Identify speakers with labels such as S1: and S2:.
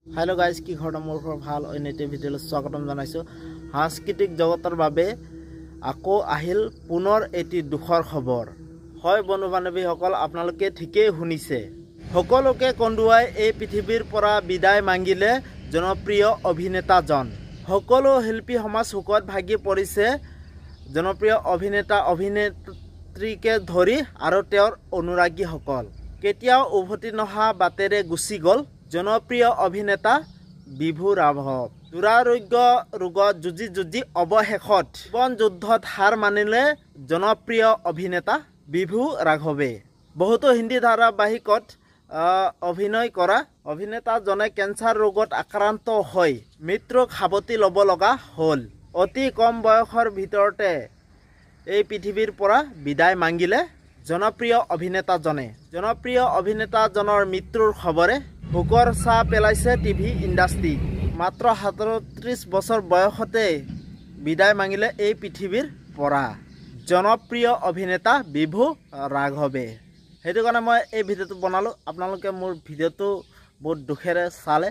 S1: Hello guys की खबर मोर ভাল অন্য এটা ভিডিঅ'লৈ স্বাগতম জনাইছো। সাংস্কৃতিক জগতৰ বাবে আকৌ আহিল পুনৰ এটি দুখৰ খবৰ। হয় বন্ধু বান্ধৱীসকল, আপোনালোকে ঠিকই শুনিছে। সকলোকে কন্দুৱাই এই পৃথিৱীৰ পৰা বিদায় মাগিলে জনপ্ৰিয় অভিনেতাজন। সকলো শিল্পী সমাজ শোকত ভাগি পৰিছে। জনপ্ৰিয় অভিনেতা অভিনেত্ৰীকে ধৰি আৰু তেওঁৰ অনুৰাগীসকল কেতিয়াও উভতি নহা বাটেৰে গুচি গ'ল জনপ্ৰিয় অভিনেতা বিভু ৰাঘৱ। দুৰাৰোগ্য ৰোগত যুঁজি অৱশেষত জীৱন যুদ্ধত হাৰ মানিলে জনপ্ৰিয় অভিনেতা বিভু ৰাঘৱে। বহুতো হিন্দী ধাৰাবাহিকত অভিনয় কৰা অভিনেতাজনে কেঞ্চাৰ ৰোগত আক্ৰান্ত হৈ মৃত্যুক সাৱটি ল'ব লগা হ'ল। অতি কম বয়সৰ ভিতৰতে এই পৃথিৱীৰ পৰা বিদায় মাগিলে জনপ্ৰিয় অভিনেতাজনে। জনপ্ৰিয় অভিনেতাজনৰ মৃত্যুৰ খবৰে শোকৰ ছাঁ পেলাইছে টিভি ইণ্ডাষ্ট্ৰী। মাত্ৰ 37 বছৰ বয়সতে বিদায় মাগিলে এই পৃথিৱীৰ পৰা জনপ্ৰিয় অভিনেতা বিভু ৰাঘৱে। সেইটো কাৰণে মই এই ভিডিঅ'টো বনালোঁ। আপোনালোকে মোৰ ভিডিঅ'টো বহুত দুখেৰে চালে।